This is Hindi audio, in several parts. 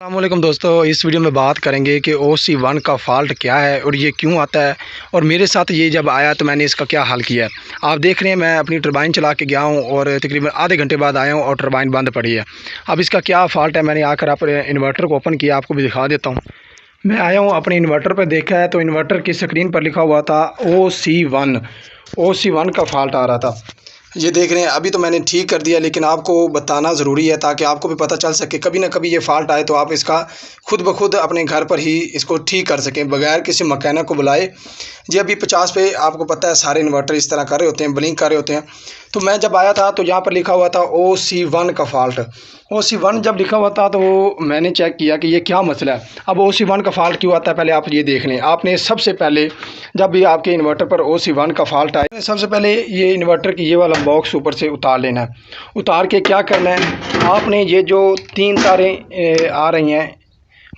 अस्सलामुअलैकुम दोस्तों, इस वीडियो में बात करेंगे कि OC1 का फ़ॉल्ट क्या है और ये क्यों आता है और मेरे साथ ये जब आया तो मैंने इसका क्या हल किया है। आप देख रहे हैं मैं अपनी टरबाइन चला के गया हूँ और तकरीबन आधे घंटे बाद आया हूँ और टरबाइन बंद पड़ी है। अब इसका क्या फ़ॉल्ट है, मैंने आकर अपने इन्वर्टर को ओपन किया, आपको भी दिखा देता हूँ। मैं आया हूँ अपने इन्वर्टर पर, देखा है तो इन्वर्टर की स्क्रीन पर लिखा हुआ था OC1 का फ़ॉल्ट आ रहा था। ये देख रहे हैं, अभी तो मैंने ठीक कर दिया, लेकिन आपको बताना ज़रूरी है ताकि आपको भी पता चल सके कभी ना कभी ये फ़ॉल्ट आए तो आप इसका खुद ब खुद अपने घर पर ही इसको ठीक कर सकें बगैर किसी मैकेनिक को बुलाए। जी अभी 50 पे आपको पता है सारे इन्वर्टर इस तरह कर रहे होते हैं, ब्लिंक कर रहे होते हैं। तो मैं जब आया था तो यहाँ पर लिखा हुआ था OC1 का फ़ॉल्ट। OC1 जब लिखा हुआ था तो मैंने चेक किया कि ये क्या मसला है। अब OC1 का फ़ॉल्ट क्यों आता है, पहले आप ये देख लें। आपने सबसे पहले जब भी आपके इन्वर्टर पर OC1 का फ़ॉल्ट आए, सबसे पहले ये इन्वर्टर की ये वाला बॉक्स ऊपर से उतार लेना है। उतार के क्या करना है, आपने ये जो 3 तारें आ रही हैं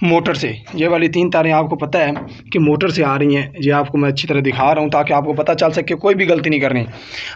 मोटर से, ये वाली 3 तारें आपको पता है कि मोटर से आ रही हैं। ये आपको मैं अच्छी तरह दिखा रहा हूँ ताकि आपको पता चल सके, कोई भी गलती नहीं करनी।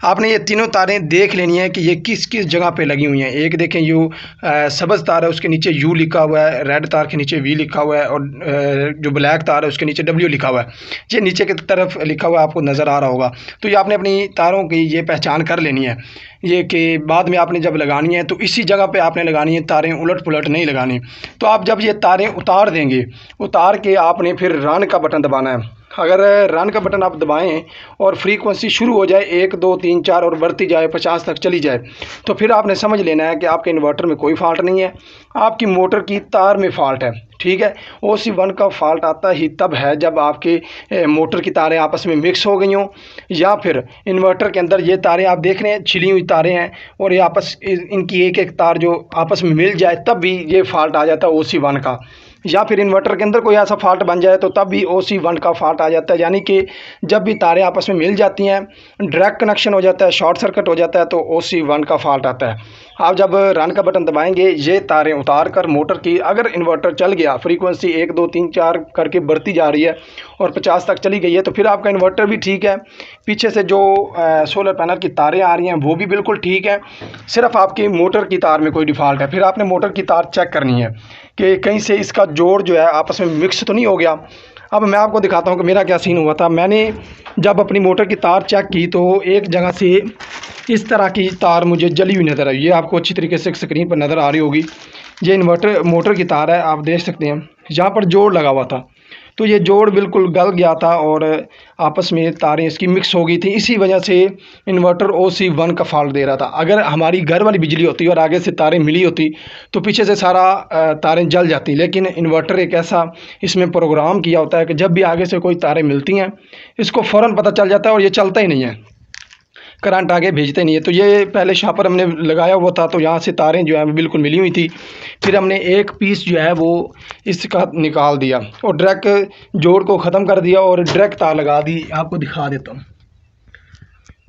आपने ये तीनों तारें देख लेनी है कि ये किस किस जगह पे लगी हुई हैं। एक देखें यू सब्ज़ तार है उसके नीचे U लिखा हुआ है, रेड तार के नीचे V लिखा हुआ है और जो ब्लैक तार है उसके नीचे W लिखा हुआ है। ये नीचे की तरफ लिखा हुआ है, आपको नज़र आ रहा होगा। तो ये आपने अपनी तारों की ये पहचान कर लेनी है, ये कि बाद में आपने जब लगानी है तो इसी जगह पे आपने लगानी है, तारें उलट पुलट नहीं लगानी। तो आप जब ये तारें उतार देंगे, उतार के आपने फिर रन का बटन दबाना है। अगर रन का बटन आप दबाएं और फ्रीक्वेंसी शुरू हो जाए 1 2 3 4 और बढ़ती जाए 50 तक चली जाए, तो फिर आपने समझ लेना है कि आपके इन्वर्टर में कोई फ़ॉल्ट नहीं है, आपकी मोटर की तार में फ़ॉल्ट है। ठीक है, OC1 का फ़ॉल्ट आता ही तब है जब आपके मोटर की तारें आपस में मिक्स हो गई हों, या फिर इन्वर्टर के अंदर ये तारें आप देख रहे हैं छिली हुई तारें हैं और ये इनकी एक एक तार जो आपस में मिल जाए तब भी ये फ़ॉल्ट आ जाता है OC1 का। या फिर इन्वर्टर के अंदर कोई ऐसा फ़ॉल्ट बन जाए तो तब भी OC1 का फ़ॉल्ट आ जाता है। यानी कि जब भी तारें आपस में मिल जाती हैं, डायरेक्ट कनेक्शन हो जाता है, शॉर्ट सर्किट हो जाता है, तो OC1 का फ़ॉल्ट आता है। आप जब रन का बटन दबाएंगे, ये तारें उतार कर मोटर की, अगर इन्वर्टर चल गया, फ्रीक्वेंसी 1 2 3 4 करके बढ़ती जा रही है और 50 तक चली गई है, तो फिर आपका इन्वर्टर भी ठीक है। पीछे से जो सोलर पैनल की तारें आ रही हैं वो भी बिल्कुल ठीक है, सिर्फ आपकी मोटर की तार में कोई डिफ़ॉल्ट है। फिर आपने मोटर की तार चेक करनी है कि कहीं से इसका जोड़ जो है आपस में मिक्स तो नहीं हो गया। अब मैं आपको दिखाता हूँ कि मेरा क्या सीन हुआ था। मैंने जब अपनी मोटर की तार चेक की तो एक जगह से इस तरह की तार मुझे जली हुई नज़र आई। ये आपको अच्छी तरीके से स्क्रीन पर नज़र आ रही होगी। ये इन्वर्टर मोटर की तार है, आप देख सकते हैं यहाँ पर जोड़ लगा हुआ था, तो ये जोड़ बिल्कुल गल गया था और आपस में तारें इसकी मिक्स हो गई थी। इसी वजह से इन्वर्टर OC1 का फ़ॉल्ट दे रहा था। अगर हमारी घर वाली बिजली होती और आगे से तारें मिली होती तो पीछे से सारा तारें जल जाती, लेकिन इन्वर्टर एक ऐसा इसमें प्रोग्राम किया होता है कि जब भी आगे से कोई तारें मिलती हैं इसको फ़ौरन पता चल जाता है और ये चलता ही नहीं है, करंट आगे भेजते नहीं है। तो ये पहले शापर हमने लगाया हुआ था तो यहाँ से तारें जो है बिल्कुल मिली हुई थी। फिर हमने एक पीस जो है वो इसका निकाल दिया और डायरेक्ट जोड़ को ख़त्म कर दिया और डायरेक्ट तार लगा दी। आपको दिखा देता हूँ।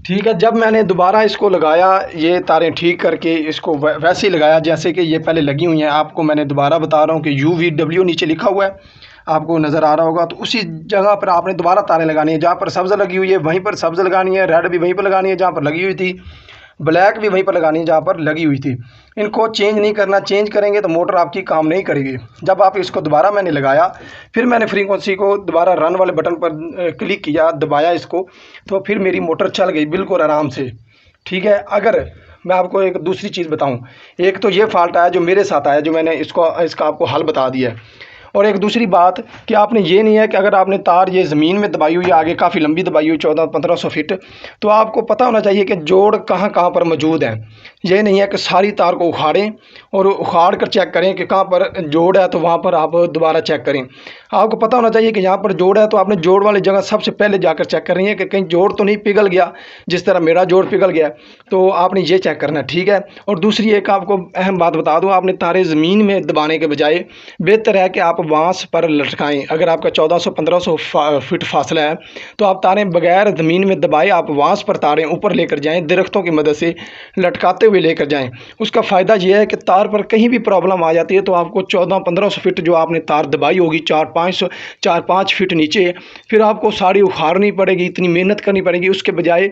ठीक है, जब मैंने दोबारा इसको लगाया, ये तारें ठीक करके इसको वैसे ही लगाया जैसे कि ये पहले लगी हुई हैं। आपको मैंने दोबारा बता रहा हूँ कि UVW नीचे लिखा हुआ है, आपको नज़र आ रहा होगा। तो उसी जगह पर आपने दोबारा तारें लगानी है। जहाँ पर सब्ज़ लगी हुई है वहीं पर सब्ज़ लगानी है, रेड भी वहीं पर लगानी है जहाँ पर लगी हुई थी, ब्लैक भी वहीं पर लगानी है जहाँ पर लगी हुई थी। इनको चेंज नहीं करना, चेंज करेंगे तो मोटर आपकी काम नहीं करेगी। जब आप इसको दोबारा मैंने लगाया, फिर मैंने फ्रीक्वेंसी को दोबारा रन वाले बटन पर क्लिक किया, दबाया इसको, तो फिर मेरी मोटर चल गई बिल्कुल आराम से। ठीक है, अगर मैं आपको एक दूसरी चीज़ बताऊं, एक तो ये फ़ॉल्ट आया जो मेरे साथ आया, जो मैंने इसका आपको हल बता दिया है। और एक दूसरी बात कि आपने ये नहीं है कि अगर आपने तार ये ज़मीन में दबाई हुई है, आगे काफ़ी लंबी दबाई हुई 1400-1500 फीट, तो आपको पता होना चाहिए कि जोड़ कहाँ कहाँ पर मौजूद है। ये नहीं है कि सारी तार को उखाड़ें और उखाड़ कर चेक करें कि कहाँ पर जोड़ है तो वहाँ पर आप दोबारा चेक करें। आपको पता होना चाहिए कि यहाँ पर जोड़ है तो आपने जोड़ वाली जगह सबसे पहले जाकर चेक करनी है कि कहीं जोड़ तो नहीं पिघल गया, जिस तरह मेरा जोड़ पिघल गया। तो आपने ये चेक करना है। ठीक है, और दूसरी एक आपको अहम बात बता दूँ, आपने तारें ज़मीन में दबाने के बजाय बेहतर है कि आप वांस पर लटकाएं। अगर आपका 1400-1500 फीट फासला है तो आप तारें बगैर ज़मीन में दबाए आप वांस पर तारें ऊपर लेकर जाएं, दरख्तों की मदद से लटकाते हुए लेकर जाएं। उसका फ़ायदा यह है कि तार पर कहीं भी प्रॉब्लम आ जाती है तो आपको 1400-1500 फीट जो आपने तार दबाई होगी 4-5 फीट नीचे, फिर आपको साड़ी उखाड़नी पड़ेगी, इतनी मेहनत करनी पड़ेगी। उसके बजाय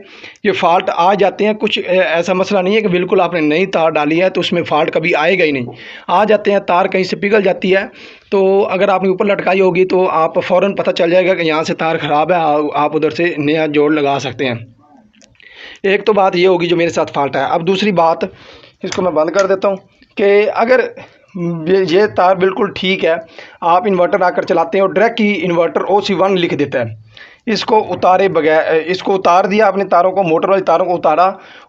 ये फ़ाल्ट आ जाते हैं। कुछ ऐसा मसला नहीं है कि बिल्कुल आपने नई तार डाली है तो उसमें फ़ाल्ट कभी आएगा ही नहीं। आ जाते हैं, तार कहीं से पिघल जाती है तो अगर आपने ऊपर लटकाई होगी तो आप फ़ौरन पता चल जाएगा कि यहाँ से तार ख़राब है, आप उधर से नया जोड़ लगा सकते हैं। एक तो बात ये होगी जो मेरे साथ फ़ाल्ट है। अब दूसरी बात, इसको मैं बंद कर देता हूँ कि अगर ये तार बिल्कुल ठीक है, आप इन्वर्टर आकर चलाते हैं और डायरेक्ट ही इन्वर्टर OC1 लिख देता है। इसको उतारे बगैर, इसको उतार दिया आपने, तारों को, मोटर वाली तारों को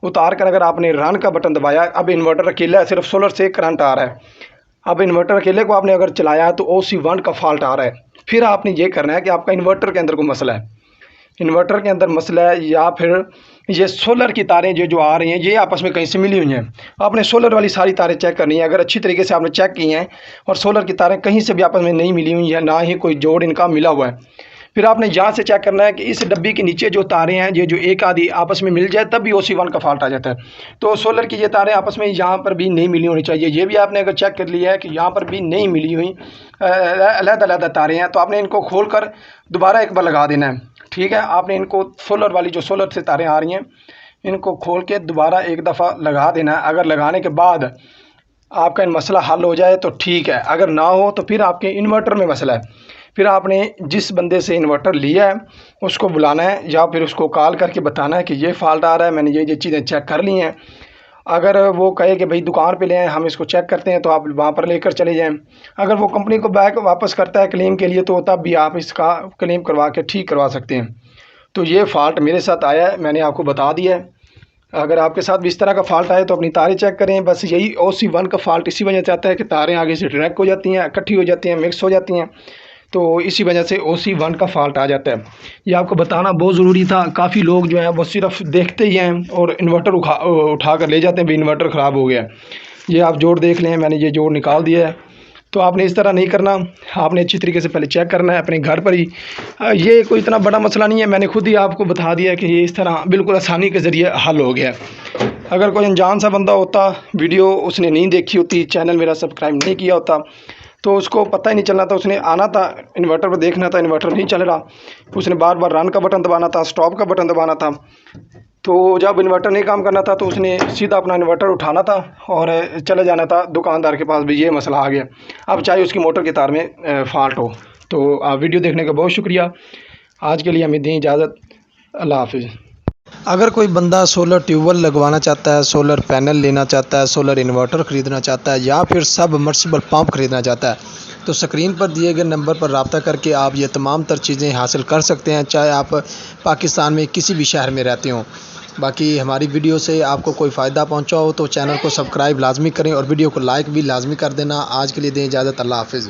उतार कर अगर आपने रन का बटन दबाया, अब इन्वर्टर अकेला है, सिर्फ सोलर से करंट आ रहा है। अब इन्वर्टर अकेले को आपने अगर चलाया तो OC1 का फ़ाल्ट आ रहा है। फिर आपने ये करना है कि आपका इन्वर्टर के अंदर कोई मसला है, इन्वर्टर के अंदर मसला है, या फिर ये सोलर की तारें जो आ रही हैं ये आपस में कहीं से मिली हुई हैं। आपने सोलर वाली सारी तारें चेक करनी है। अगर अच्छी तरीके से आपने चेक की हैं और सोलर की तारें कहीं से भी आपस में नहीं मिली हुई हैं, ना ही कोई जोड़ इनका मिला हुआ है, फिर आपने यहाँ से चेक करना है कि इस डब्बी के नीचे जो तारें हैं ये जो एक आधी आपस में मिल जाए तब भी OC1 का फ़ाल्ट आ जाता है। तो सोलर की ये तारें आपस में यहाँ पर भी नहीं मिली होनी चाहिए। ये भी आपने अगर चेक कर लिया है कि यहाँ पर भी नहीं मिली हुई, अलग-अलग तारें हैं, तो आपने इनको खोल कर दोबारा एक बार लगा देना है। ठीक है, आपने इनको सोलर वाली जो सोलर से तारें आ रही हैं इनको खोल के दोबारा एक दफ़ा लगा देना है। अगर लगाने के बाद आपका मसला हल हो जाए तो ठीक है, अगर ना हो तो फिर आपके इन्वर्टर में मसला है। फिर आपने जिस बंदे से इन्वर्टर लिया है उसको बुलाना है या फिर उसको कॉल करके बताना है कि ये फ़ाल्ट आ रहा है, मैंने ये चीज़ें चेक कर ली हैं। अगर वो कहे कि भाई दुकान पे ले आएँ, हम इसको चेक करते हैं, तो आप वहाँ पर लेकर चले जाएँ। अगर वो कंपनी को बैक वापस करता है क्लेम के लिए तो तब भी आप इसका क्लेम करवा के ठीक करवा सकते हैं। तो ये फ़ाल्ट मेरे साथ आया है, मैंने आपको बता दिया है। अगर आपके साथ भी इस तरह का फ़ाल्ट आए तो अपनी तारें चेक करें। बस यही OC1 का फ़ाल्ट इसी वजह से आता है कि तारें आगे से डायरेक्ट हो जाती हैं, इकट्ठी हो जाती हैं, मिक्स हो जाती हैं, तो इसी वजह से OC1 का फ़ाल्ट आ जाता है। ये आपको बताना बहुत ज़रूरी था। काफ़ी लोग जो हैं वो सिर्फ देखते ही हैं और इन्वर्टर उठा कर ले जाते हैं, भाई इन्वर्टर ख़राब हो गया। ये आप जोड़ देख लें, मैंने ये जोड़ निकाल दिया है। तो आपने इस तरह नहीं करना, आपने अच्छी तरीके से पहले चेक करना है अपने घर पर ही। ये कोई इतना बड़ा मसला नहीं है, मैंने खुद ही आपको बता दिया कि ये इस तरह बिल्कुल आसानी के ज़रिए हल हो गया। अगर कोई अनजान सा बंदा होता, वीडियो उसने नहीं देखी होती, चैनल मेरा सब्सक्राइब नहीं किया होता, तो उसको पता ही नहीं चलना था। उसने आना था, इन्वर्टर पर देखना था, इन्वर्टर नहीं चल रहा, उसने बार बार रन का बटन दबाना था, स्टॉप का बटन दबाना था। तो जब इन्वर्टर नहीं काम करना था तो उसने सीधा अपना इन्वर्टर उठाना था और चले जाना था दुकानदार के पास, भी ये मसला आ गया। अब चाहे उसकी मोटर की तार में फ़ाल्ट हो। तो वीडियो देखने का बहुत शुक्रिया। आज के लिए हमें दें इजाज़त। अल्लाह हाफिज़। अगर कोई बंदा सोलर ट्यूबवेल लगवाना चाहता है, सोलर पैनल लेना चाहता है, सोलर इन्वर्टर ख़रीदना चाहता है या फिर सबमर्सिबल पंप ख़रीदना चाहता है, तो स्क्रीन पर दिए गए नंबर पर रब्ता करके आप ये तमाम तर चीज़ें हासिल कर सकते हैं, चाहे आप पाकिस्तान में किसी भी शहर में रहते हों। बाकी हमारी वीडियो से आपको कोई फ़ायदा पहुंचा हो तो चैनल को सब्सक्राइब लाजमी करें और वीडियो को लाइक भी लाजमी कर देना। आज के लिए दें इजाज़त। अल्लाह हाफिज़।